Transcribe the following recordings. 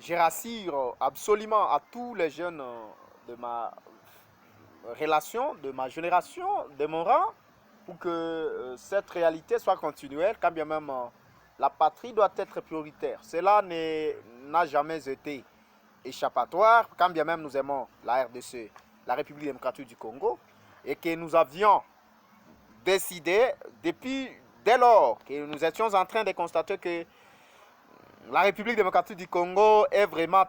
je rassure absolument à tous les jeunes de ma relation, de ma génération, de mon rang, pour que cette réalité soit continuelle, quand bien même la patrie doit être prioritaire. Cela n'a jamais été échappatoire, quand bien même nous aimons la RDC, la République démocratique du Congo, et que nous avions décidé, dès lors que nous étions en train de constater que la République démocratique du Congo est vraiment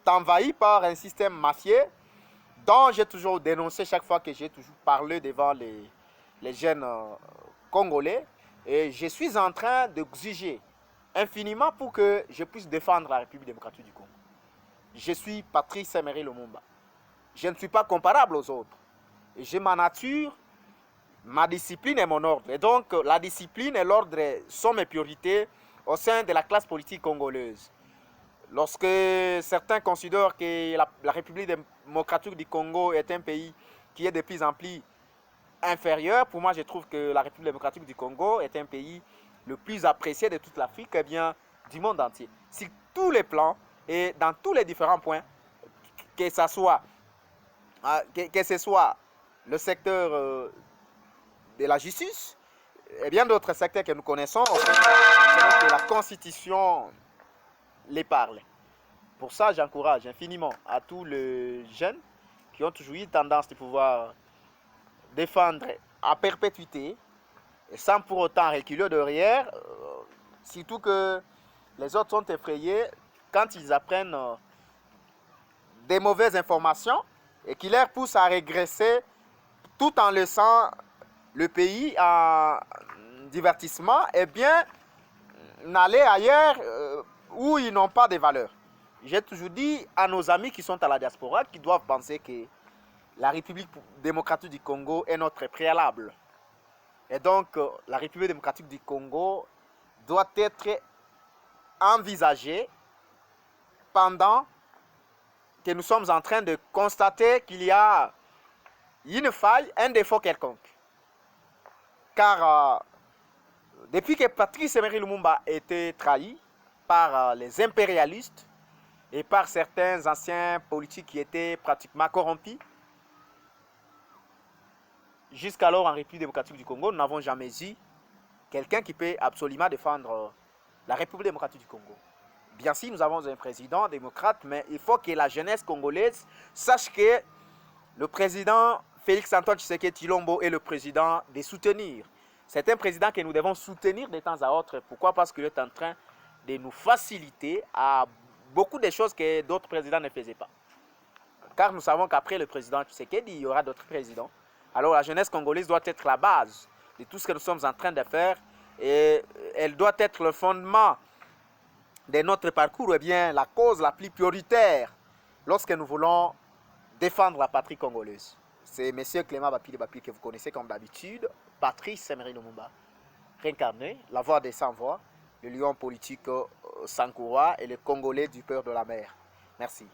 envahie par un système mafieux, dont j'ai toujours dénoncé chaque fois que j'ai toujours parlé devant les jeunes congolais. Et je suis en train d'exiger infiniment pour que je puisse défendre la République démocratique du Congo. Je suis Patrice Emery Lumumba. Je ne suis pas comparable aux autres. J'ai ma nature, ma discipline et mon ordre. Et donc, la discipline et l'ordre sont mes priorités au sein de la classe politique congolaise. Lorsque certains considèrent que la République démocratique du Congo est un pays qui est de plus en plus inférieur, pour moi, je trouve que la République démocratique du Congo est un pays le plus apprécié de toute l'Afrique, et bien du monde entier. Sur tous les plans et dans tous les différents points, que ce soit le secteur de la justice et bien d'autres secteurs que nous connaissons, selon que la Constitution les parle. Pour ça, j'encourage infiniment à tous les jeunes qui ont toujours eu tendance de pouvoir défendre à perpétuité, et sans pour autant reculer derrière, surtout que les autres sont effrayés quand ils apprennent des mauvaises informations et qui leur poussent à régresser tout en laissant le pays en divertissement, et bien n'aller ailleurs où ils n'ont pas de valeur. J'ai toujours dit à nos amis qui sont à la diaspora qu'ils doivent penser que la République démocratique du Congo est notre préalable. Et donc, la République démocratique du Congo doit être envisagée pendant que nous sommes en train de constater qu'il y a une faille, un défaut quelconque. Car depuis que Patrice Emery Lumumba a été trahi par les impérialistes et par certains anciens politiques qui étaient pratiquement corrompus, jusqu'alors en République démocratique du Congo, nous n'avons jamais eu quelqu'un qui peut absolument défendre la République démocratique du Congo. Bien sûr, nous avons un président démocrate, mais il faut que la jeunesse congolaise sache que le président Félix-Antoine Tshisekedi Tshilombo est le président de soutenir. C'est un président que nous devons soutenir de temps à autre. Pourquoi? Parce qu'il est en train de nous faciliter à beaucoup de choses que d'autres présidents ne faisaient pas. Car nous savons qu'après le président Tshisekedi, il y aura d'autres présidents. Alors la jeunesse congolaise doit être la base de tout ce que nous sommes en train de faire, et elle doit être le fondement de notre parcours, et bien la cause la plus prioritaire lorsque nous voulons défendre la patrie congolaise. C'est M. Clément Bapile que vous connaissez comme d'habitude, Patrice Emery Lumumba, réincarné, la voix des sans-voix, le lion politique sankoura et le Congolais du cœur de la mer. Merci.